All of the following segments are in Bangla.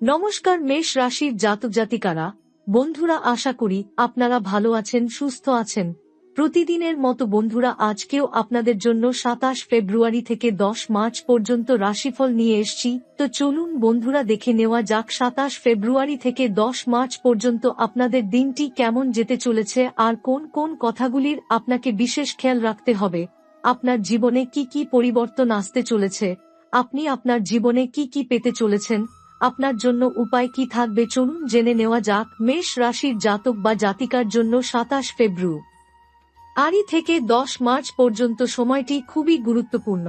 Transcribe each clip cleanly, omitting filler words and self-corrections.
নমস্কার মেষ রাশির জাতক জাতিকারা, বন্ধুরা, আশা করি আপনারা ভালো আছেন, সুস্থ আছেন। প্রতিদিনের মতো বন্ধুরা, আজকেও আপনাদের জন্য ২৭ ফেব্রুয়ারি থেকে ১০ মার্চ পর্যন্ত রাশিফল নিয়ে এসেছি। তো চলুন বন্ধুরা, দেখে নেওয়া যাক ২৭ ফেব্রুয়ারি থেকে ১০ মার্চ পর্যন্ত আপনাদের দিনটি কেমন যেতে চলেছে আর কোন কোন কথাগুলির আপনাকে বিশেষ খেয়াল রাখতে হবে। আপনার জীবনে কি কি পরিবর্তন আসতে চলেছে, আপনি আপনার জীবনে কি কি পেতে চলেছেন, আপনার জন্য উপায় কি থাকবে, চলুন জেনে নেওয়া যাক। মেষ রাশির জাতক বা জাতিকার জন্য ২৭ ফেব্রুয়ারি থেকে ১০ মার্চ পর্যন্ত সময়টি খুবই গুরুত্বপূর্ণ।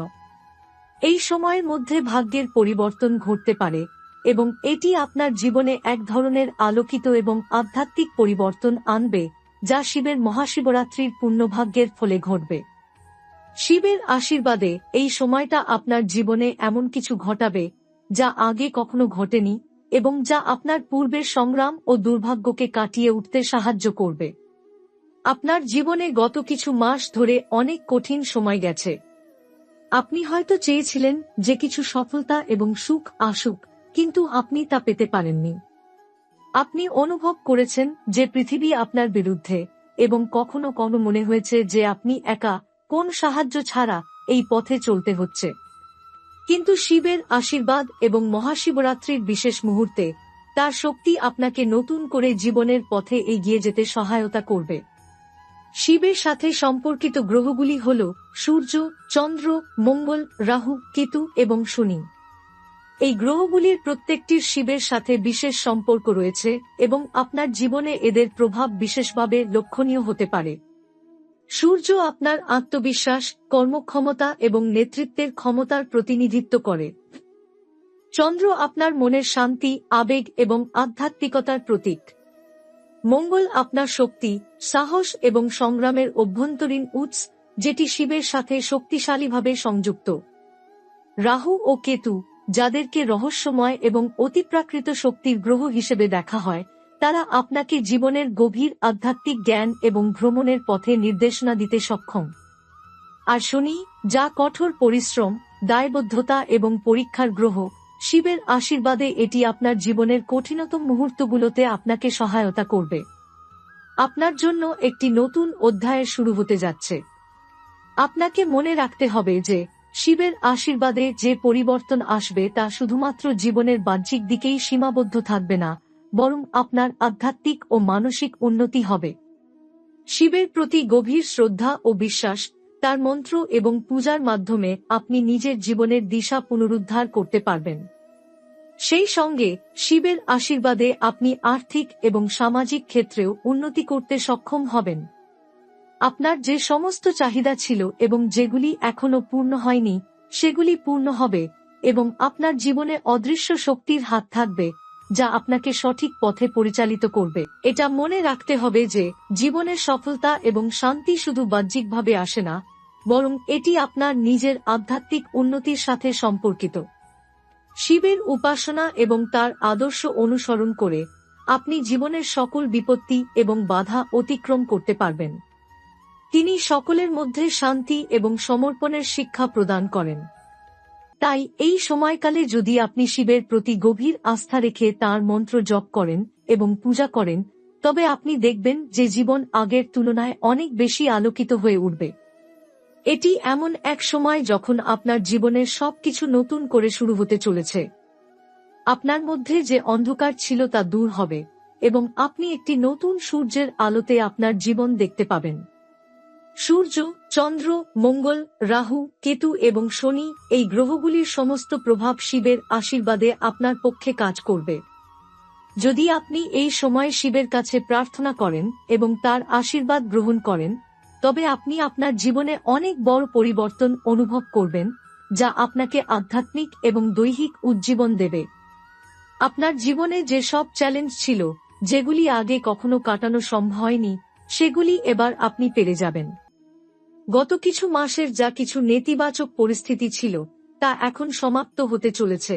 এই সময়ের মধ্যে ভাগ্যের পরিবর্তন ঘটতে পারে এবং এটি আপনার জীবনে এক ধরনের আলোকিত এবং আধ্যাত্মিক পরিবর্তন আনবে, যা শিবের মহাশিবরাত্রির পুণ্যভাগ্যের ফলে ঘটবে। শিবের আশীর্বাদে এই সময়টা আপনার জীবনে এমন কিছু ঘটাবে যা আগে কখনো ঘটেনি এবং যা আপনার পূর্বের সংগ্রাম ও দুর্ভাগ্যকে কাটিয়ে উঠতে সাহায্য করবে। আপনার জীবনে গত কিছু মাস ধরে অনেক কঠিন সময় গেছে। আপনি হয়তো চেয়েছিলেন যে কিছু সফলতা এবং সুখ আসুক, কিন্তু আপনি তা পেতে পারেননি। আপনি অনুভব করেছেন যে পৃথিবী আপনার বিরুদ্ধে এবং কখনো কখনো মনে হয়েছে যে আপনি একা, কোন সাহায্য ছাড়া এই পথে চলতে হচ্ছে। কিন্তু শিবের আশীর্বাদ এবং মহাশিবরাত্রির বিশেষ মুহূর্তে তার শক্তি আপনাকে নতুন করে জীবনের পথে এগিয়ে যেতে সহায়তা করবে। শিবের সাথে সম্পর্কিত গ্রহগুলি হল সূর্য, চন্দ্র, মঙ্গল, রাহু, কেতু এবং শনি। এই গ্রহগুলির প্রত্যেকটির শিবের সাথে বিশেষ সম্পর্ক রয়েছে এবং আপনার জীবনে এদের প্রভাব বিশেষভাবে লক্ষণীয় হতে পারে। সূর্য আপনার আত্মবিশ্বাস, কর্মক্ষমতা এবং নেতৃত্বের ক্ষমতার প্রতিনিধিত্ব করে। চন্দ্র আপনার মনের শান্তি, আবেগ এবং আধ্যাত্মিকতার প্রতীক। মঙ্গল আপনার শক্তি, সাহস এবং সংগ্রামের অভ্যন্তরীণ উৎস, যেটি শিবের সাথে শক্তিশালীভাবে সংযুক্ত। রাহু ও কেতু, যাদেরকে রহস্যময় এবং অতিপ্রাকৃত শক্তির গ্রহ হিসেবে দেখা হয়, তারা আপনাকে জীবনের গভীর আধ্যাত্মিক জ্ঞান এবং ভ্রমণের পথে নির্দেশনা দিতে সক্ষম। আর শনি, যা কঠোর পরিশ্রম, দায়বদ্ধতা এবং পরীক্ষার গ্রহ, শিবের আশীর্বাদে এটি আপনার জীবনের কঠিনতম মুহূর্তগুলোতে আপনাকে সহায়তা করবে। আপনার জন্য একটি নতুন অধ্যায়ের শুরু হতে যাচ্ছে। আপনাকে মনে রাখতে হবে যে শিবের আশীর্বাদে যে পরিবর্তন আসবে তা শুধুমাত্র জীবনের বাহ্যিক দিকেই সীমাবদ্ধ থাকবে না, বরং আপনার আধ্যাত্মিক ও মানসিক উন্নতি হবে। শিবের প্রতি গভীর শ্রদ্ধা ও বিশ্বাস, তার মন্ত্র এবং পূজার মাধ্যমে আপনি নিজের জীবনের দিশা পুনরুদ্ধার করতে পারবেন। সেই সঙ্গে শিবের আশীর্বাদে আপনি আর্থিক এবং সামাজিক ক্ষেত্রেও উন্নতি করতে সক্ষম হবেন। আপনার যে সমস্ত চাহিদা ছিল এবং যেগুলি এখনো পূর্ণ হয়নি, সেগুলি পূর্ণ হবে এবং আপনার জীবনে অদৃশ্য শক্তির হাত থাকবে, যা আপনাকে সঠিক পথে পরিচালিত করবে। এটা মনে রাখতে হবে যে জীবনের সফলতা এবং শান্তি শুধু বাহ্যিকভাবে আসে না, বরং এটি আপনার নিজের আধ্যাত্মিক উন্নতির সাথে সম্পর্কিত। শিবের উপাসনা এবং তার আদর্শ অনুসরণ করে আপনি জীবনের সকল বিপত্তি এবং বাধা অতিক্রম করতে পারবেন। তিনি সকলের মধ্যে শান্তি এবং সমর্পণের শিক্ষা প্রদান করেন। তাই এই সময়কালে যদি আপনি শিবের প্রতি গভীর আস্থা রেখে তাঁর মন্ত্র জপ করেন এবং পূজা করেন, তবে আপনি দেখবেন যে জীবন আগের তুলনায় অনেক বেশি আলোকিত হয়ে উঠবে। এটি এমন এক সময় যখন আপনার জীবনের সবকিছু নতুন করে শুরু হতে চলেছে। আপনার মধ্যে যে অন্ধকার ছিল তা দূর হবে এবং আপনি একটি নতুন সূর্যের আলোতে আপনার জীবন দেখতে পাবেন। সূর্য, চন্দ্র, মঙ্গল, রাহু, কেতু এবং শনি, এই গ্রহগুলির সমস্ত প্রভাব শিবের আশীর্বাদে আপনার পক্ষে কাজ করবে। যদি আপনি এই সময়ে শিবের কাছে প্রার্থনা করেন এবং তার আশীর্বাদ গ্রহণ করেন, তবে আপনি আপনার জীবনে অনেক বড় পরিবর্তন অনুভব করবেন, যা আপনাকে আধ্যাত্মিক এবং দৈহিক উজ্জীবন দেবে। আপনার জীবনে যে সব চ্যালেঞ্জ ছিল, যেগুলি আগে কখনো কাটানো সম্ভব হয়নি, সেগুলি এবার আপনি পেরে যাবেন। গত কিছু মাসের যা কিছু নেতিবাচক পরিস্থিতি ছিল, তা এখন সমাপ্ত হতে চলেছে।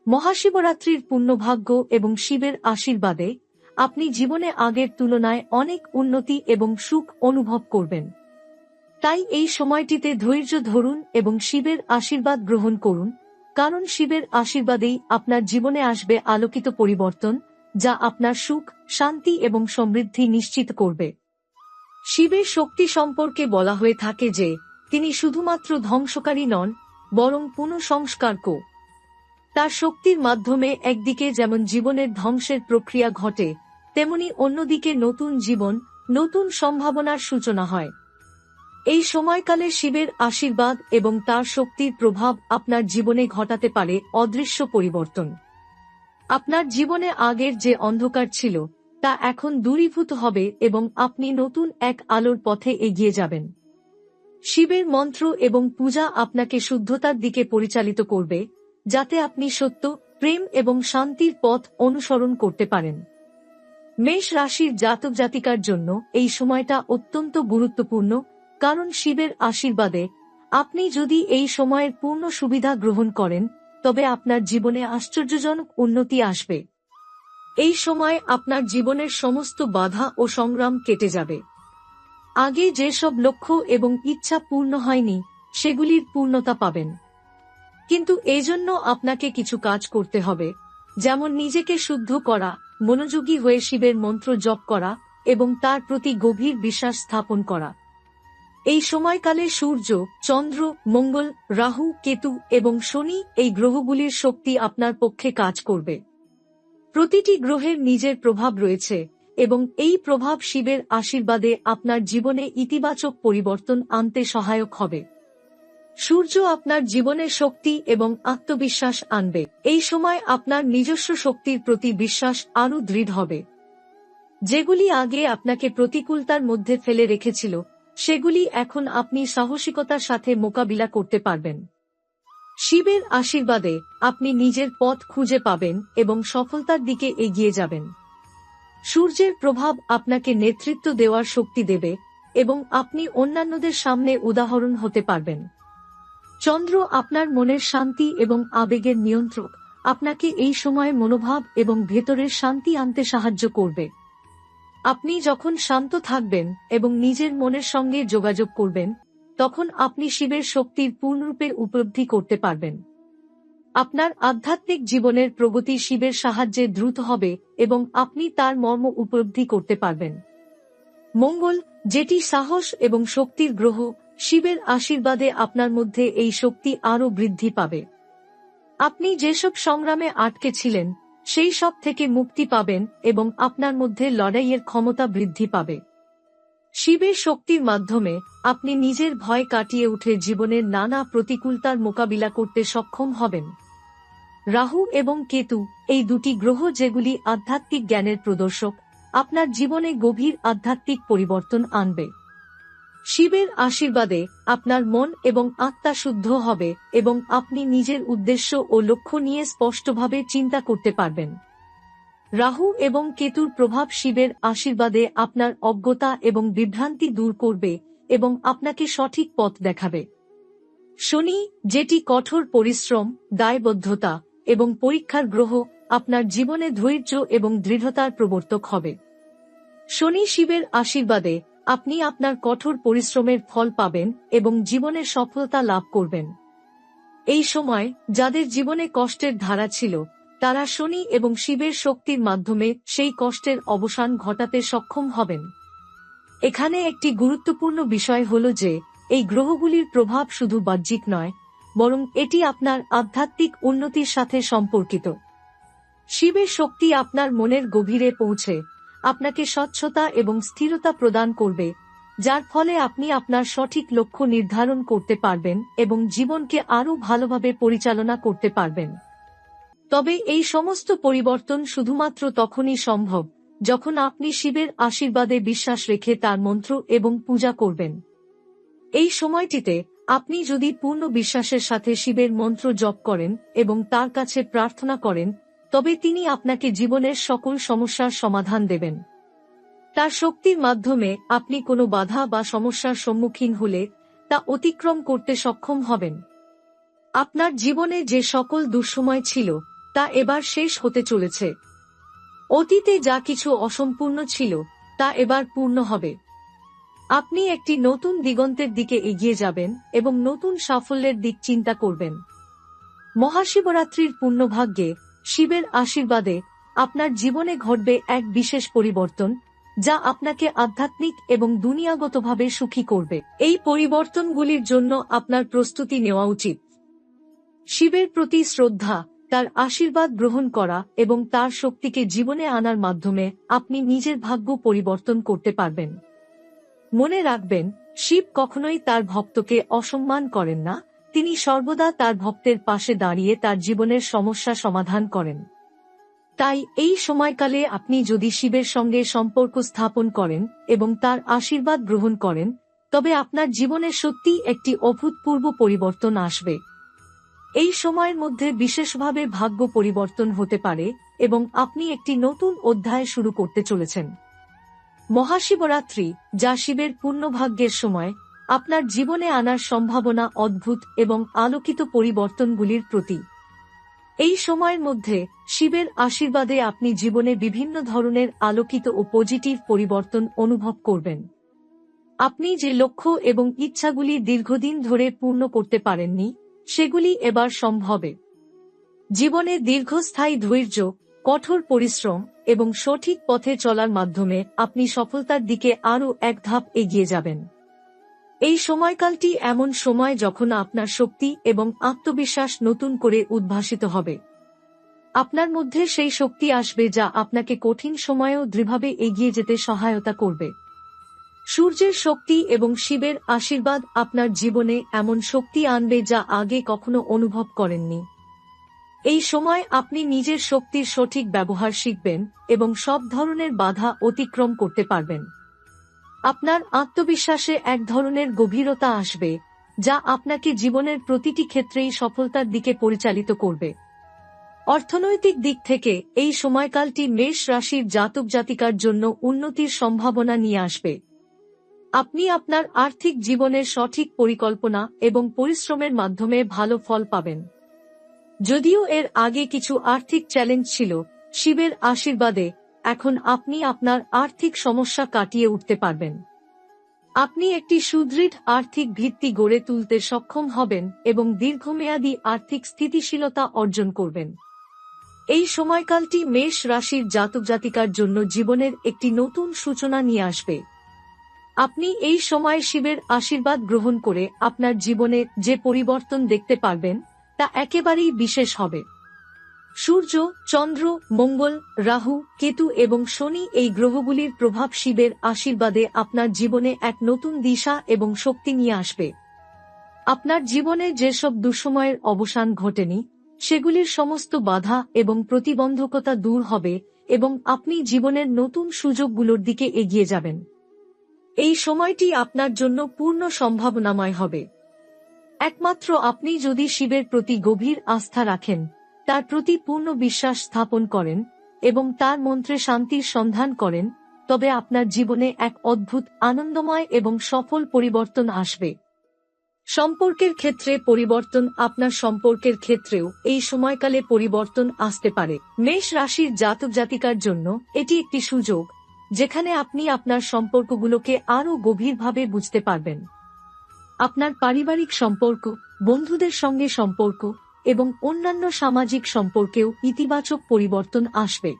মহাশিবরাত্রির পুণ্যভাগ্য এবং শিবের আশীর্বাদে আপনি জীবনে আগের তুলনায় অনেক উন্নতি এবং সুখ অনুভব করবেন। তাই এই সময়টিতে ধৈর্য ধরুন এবং শিবের আশীর্বাদ গ্রহণ করুন, কারণ শিবের আশীর্বাদেই আপনার জীবনে আসবে আলোকিত পরিবর্তন, যা আপনার সুখ, শান্তি এবং সমৃদ্ধি নিশ্চিত করবে। শিবের শক্তি সম্পর্কে বলা হয়ে থাকে যে তিনি শুধুমাত্র ধ্বংসকারী নন, বরং পুনঃসংস্কারকও। তার শক্তির মাধ্যমে একদিকে যেমন জীবনের ধ্বংসের প্রক্রিয়া ঘটে, তেমনি অন্যদিকে নতুন জীবন, নতুন সম্ভাবনার সূচনা হয়। এই সময়কালে শিবের আশীর্বাদ এবং তার শক্তির প্রভাব আপনার জীবনে ঘটাতে পারে অদৃশ্য পরিবর্তন। আপনার জীবনে আগের যে অন্ধকার ছিল তা এখন দূরীভূত হবে এবং আপনি নতুন এক আলোর পথে এগিয়ে যাবেন। শিবের মন্ত্র এবং পূজা আপনাকে শুদ্ধতার দিকে পরিচালিত করবে, যাতে আপনি সত্য, প্রেম এবং শান্তির পথ অনুসরণ করতে পারেন। মেষ রাশির জাতক জাতিকার জন্য এই সময়টা অত্যন্ত গুরুত্বপূর্ণ, কারণ শিবের আশীর্বাদে আপনি যদি এই সময়ের পূর্ণ সুবিধা গ্রহণ করেন, তবে আপনার জীবনে আশ্চর্যজনক উন্নতি আসবে। এই সময় আপনার জীবনের সমস্ত বাধা ও সংগ্রাম কেটে যাবে। আগে যেসব লক্ষ্য এবং ইচ্ছা পূর্ণ হয়নি, সেগুলির পূর্ণতা পাবেন। কিন্তু এজন্য আপনাকে কিছু কাজ করতে হবে, যেমন নিজেকে শুদ্ধ করা, মনোযোগী হয়ে শিবের মন্ত্র জপ করা এবং তার প্রতি গভীর বিশ্বাস স্থাপন করা। এই সময়কালে সূর্য, চন্দ্র, মঙ্গল, রাহু, কেতু এবং শনি এই গ্রহগুলির শক্তি আপনার পক্ষে কাজ করবে। প্রতিটি গ্রহের নিজের প্রভাব রয়েছে এবং এই প্রভাব শিবের আশীর্বাদে আপনার জীবনে ইতিবাচক পরিবর্তন আনতে সহায়ক হবে। সূর্য আপনার জীবনে শক্তি এবং আত্মবিশ্বাস আনবে। এই সময় আপনার নিজস্ব শক্তির প্রতি বিশ্বাস আরও দৃঢ় হবে। যেগুলি আগে আপনাকে প্রতিকূলতার মধ্যে ফেলে রেখেছিল, সেগুলি এখন আপনি সাহসিকতার সাথে মোকাবিলা করতে পারবেন। শিবের আশীর্বাদে আপনি নিজের পথ খুঁজে পাবেন এবং সফলতার দিকে এগিয়ে যাবেন। সূর্যের প্রভাব আপনাকে নেতৃত্ব দেওয়ার শক্তি দেবে এবং আপনি অন্যান্যদের সামনে উদাহরণ হতে পারবেন। চন্দ্র আপনার মনের শান্তি এবং আবেগের নিয়ন্ত্রক, আপনাকে এই সময়ে মনোভাব এবং ভেতরের শান্তি আনতে সাহায্য করবে। আপনি যখন শান্ত থাকবেন এবং নিজের মনের সঙ্গে যোগাযোগ করবেন, তখন আপনি শিবের শক্তির পূর্ণরূপে উপলব্ধি করতে পারবেন। আপনার আধ্যাত্মিক জীবনের প্রগতি শিবের সাহায্যে দ্রুত হবে এবং আপনি তার মর্ম উপলব্ধি করতে পারবেন। মঙ্গল, যেটি সাহস এবং শক্তির গ্রহ, শিবের আশীর্বাদে আপনার মধ্যে এই শক্তি আরও বৃদ্ধি পাবে। আপনি যেসব সংগ্রামে আটকে ছিলেন, সেই সব থেকে মুক্তি পাবেন এবং আপনার মধ্যে লড়াইয়ের ক্ষমতা বৃদ্ধি পাবে। শিবের শক্তির মাধ্যমে আপনি নিজের ভয় কাটিয়ে উঠে জীবনের নানা প্রতিকূলতার মোকাবিলা করতে সক্ষম হবেন। রাহু এবং কেতু, এই দুটি গ্রহ যেগুলি আধ্যাত্মিক জ্ঞানের প্রদর্শক, আপনার জীবনে গভীর আধ্যাত্মিক পরিবর্তন আনবে। শিবের আশীর্বাদে আপনার মন এবং আত্মা শুদ্ধ হবে এবং আপনি নিজের উদ্দেশ্য ও লক্ষ্য নিয়ে স্পষ্টভাবে চিন্তা করতে পারবেন। রাহু এবং কেতুর প্রভাব শিবের আশীর্বাদে আপনার অজ্ঞতা এবং বিভ্রান্তি দূর করবে এবং আপনাকে সঠিক পথ দেখাবে। শনি, যেটি কঠোর পরিশ্রম, দায়বদ্ধতা এবং পরীক্ষার গ্রহ, আপনার জীবনে ধৈর্য এবং দৃঢ়তার প্রবর্তক হবে। শনি শিবের আশীর্বাদে আপনি আপনার কঠোর পরিশ্রমের ফল পাবেন এবং জীবনের সফলতা লাভ করবেন। এই সময় যাদের জীবনে কষ্টের ধারা ছিল, তারা শনি এবং শিবের শক্তির মাধ্যমে সেই কষ্টের অবসান ঘটাতে সক্ষম হবেন। এখানে একটি গুরুত্বপূর্ণ বিষয় হল যে এই গ্রহগুলির প্রভাব শুধু বাহ্যিক নয়, বরং এটি আপনার আধ্যাত্মিক উন্নতির সাথে সম্পর্কিত। শিবের শক্তি আপনার মনের গভীরে পৌঁছে আপনাকে স্বচ্ছতা এবং স্থিরতা প্রদান করবে, যার ফলে আপনি আপনার সঠিক লক্ষ্য নির্ধারণ করতে পারবেন এবং জীবনকে আরও ভালোভাবে পরিচালনা করতে পারবেন। তবে এই সমস্ত পরিবর্তন শুধুমাত্র তখনই সম্ভব যখন আপনি শিবের আশীর্বাদে বিশ্বাস রেখে তার মন্ত্র এবং পূজা করবেন। এই সময়টিতে আপনি যদি পূর্ণ বিশ্বাসের সাথে শিবের মন্ত্র জপ করেন এবং তার কাছে প্রার্থনা করেন, তবে তিনি আপনাকে জীবনের সকল সমস্যার সমাধান দেবেন। তার শক্তির মাধ্যমে আপনি কোনো বাধা বা সমস্যার সম্মুখীন হলে তা অতিক্রম করতে সক্ষম হবেন। আপনার জীবনে যে সকল দুঃসময় ছিল, তা এবার শেষ হতে চলেছে। অতীতে যা কিছু অসম্পূর্ণ ছিল, তা এবার পূর্ণ হবে। আপনি একটি নতুন দিগন্তের দিকে এগিয়ে যাবেন এবং নতুন সাফল্যের দিক চিন্তা করবেন। মহাশিবরাত্রির পূর্ণভাগ্যে শিবের আশীর্বাদে আপনার জীবনে ঘটবে এক বিশেষ পরিবর্তন, যা আপনাকে আধ্যাত্মিক এবং দুনিয়াগতভাবে সুখী করবে। এই পরিবর্তনগুলির জন্য আপনার প্রস্তুতি নেওয়া উচিত। শিবের প্রতি শ্রদ্ধা, তার আশীর্বাদ গ্রহণ করা এবং তার শক্তিকে জীবনে আনার মাধ্যমে আপনি নিজের ভাগ্য পরিবর্তন করতে পারবেন। মনে রাখবেন, শিব কখনোই তার ভক্তকে অসম্মান করেন না, তিনি সর্বদা তার ভক্তের পাশে দাঁড়িয়ে তার জীবনের সমস্যা সমাধান করেন। তাই এই সময়কালে আপনি যদি শিবের সঙ্গে সম্পর্ক স্থাপন করেন এবং তার আশীর্বাদ গ্রহণ করেন, তবে আপনার জীবনে সত্যিই একটি অভূতপূর্ব পরিবর্তন আসবে। এই সময়ের মধ্যে বিশেষভাবে ভাগ্য পরিবর্তন হতে পারে এবং আপনি একটি নতুন অধ্যায় শুরু করতে চলেছেন। মহাশিবরাত্রি, যা শিবের পূর্ণভাগ্যের সময়, আপনার জীবনে আনার সম্ভাবনা অদ্ভুত এবং আলোকিত পরিবর্তনগুলির প্রতীক। এই সময়ের মধ্যে শিবের আশীর্বাদে আপনি জীবনে বিভিন্ন ধরনের আলোকিত ও পজিটিভ পরিবর্তন অনুভব করবেন। আপনি যে লক্ষ্য এবং ইচ্ছাগুলি দীর্ঘদিন ধরে পূর্ণ করতে পারেননি, সেগুলি এবার সম্ভবে। জীবনে দীর্ঘস্থায়ী ধৈর্য, কঠোর পরিশ্রম এবং সঠিক পথে চলার মাধ্যমে আপনি সফলতার দিকে আরও এক ধাপ এগিয়ে যাবেন। এই সময়কালটি এমন সময় যখন আপনার শক্তি এবং আত্মবিশ্বাস নতুন করে উদ্ভাসিত হবে। আপনার মধ্যে সেই শক্তি আসবে যা আপনাকে কঠিন সময়েও দৃঢ়ভাবে এগিয়ে যেতে সহায়তা করবে। সূর্যের শক্তি এবং শিবের আশীর্বাদ আপনার জীবনে এমন শক্তি আনবে যা আগে কখনো অনুভব করেননি। এই সময় আপনি নিজের শক্তির সঠিক ব্যবহার শিখবেন এবং সব ধরনের বাধা অতিক্রম করতে পারবেন। আপনার আত্মবিশ্বাসে এক ধরনের গভীরতা আসবে, যা আপনাকে জীবনের প্রতিটি ক্ষেত্রেই সফলতার দিকে পরিচালিত করবে। অর্থনৈতিক দিক থেকে এই সময়কালটি মেষ রাশির জাতক জাতিকার জন্য উন্নতির সম্ভাবনা নিয়ে আসবে। আপনি আপনার আর্থিক জীবনের সঠিক পরিকল্পনা এবং পরিশ্রমের মাধ্যমে ভালো ফল পাবেন। যদিও এর আগে কিছু আর্থিক চ্যালেঞ্জ ছিল, শিবের আশীর্বাদে এখন আপনি আপনার আর্থিক সমস্যা কাটিয়ে উঠতে পারবেন। আপনি একটি সুদৃঢ় আর্থিক ভিত্তি গড়ে তুলতে সক্ষম হবেন এবং দীর্ঘমেয়াদী আর্থিক স্থিতিশীলতা অর্জন করবেন। এই সময়কালটি মেষ রাশির জাতক জাতিকার জন্য জীবনের একটি নতুন সূচনা নিয়ে আসবে। আপনি এই সময় শিবের আশীর্বাদ গ্রহণ করে আপনার জীবনে যে পরিবর্তন দেখতে পারবেন, তা একেবারেই বিশেষ হবে। সূর্য, চন্দ্র, মঙ্গল, রাহু, কেতু এবং শনি এই গ্রহগুলির প্রভাব শিবের আশীর্বাদে আপনার জীবনে এক নতুন দিশা এবং শক্তি নিয়ে আসবে। আপনার জীবনে যেসব দুঃসময়ের অবসান ঘটেনি, সেগুলির সমস্ত বাধা এবং প্রতিবন্ধকতা দূর হবে এবং আপনি জীবনের নতুন সুযোগগুলোর দিকে এগিয়ে যাবেন। এই সময়টি আপনার জন্য পূর্ণ সম্ভাবনাময় হবে। একমাত্র আপনি যদি শিবের প্রতি গভীর আস্থা রাখেন, তার প্রতি পূর্ণ বিশ্বাস স্থাপন করেন এবং তার মন্ত্রে শান্তির সন্ধান করেন, তবে আপনার জীবনে এক অদ্ভুত, আনন্দময় এবং সফল পরিবর্তন আসবে। সম্পর্কের ক্ষেত্রে পরিবর্তন, আপনার সম্পর্কের ক্ষেত্রেও এই সময়কালে পরিবর্তন আসতে পারে। মেষ রাশির জাতক জাতিকার জন্য এটি একটি সুযোগ, যেখানে আপনি আপনার সম্পর্কগুলোকে আরও গভীরভাবে বুঝতে পারবেন। আপনার পারিবারিক সম্পর্ক, বন্ধুদের সঙ্গে সম্পর্ক এবং অন্যান্য সামাজিক সম্পর্কেও ইতিবাচক পরিবর্তন আসবে।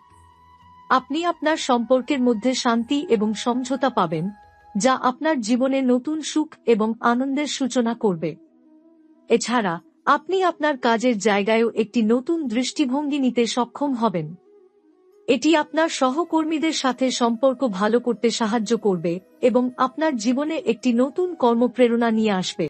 আপনি আপনার সম্পর্কের মধ্যে শান্তি এবং সমঝোতা পাবেন, যা আপনার জীবনে নতুন সুখ এবং আনন্দের সূচনা করবে। এছাড়া আপনি আপনার কাজের জায়গায়ও একটি নতুন দৃষ্টিভঙ্গি নিতে সক্ষম হবেন। এটি আপনার সহকর্মীদের সাথে সম্পর্ক ভালো করতে সাহায্য করবে এবং আপনার জীবনে একটি নতুন কর্মপ্রেরণা নিয়ে আসবে।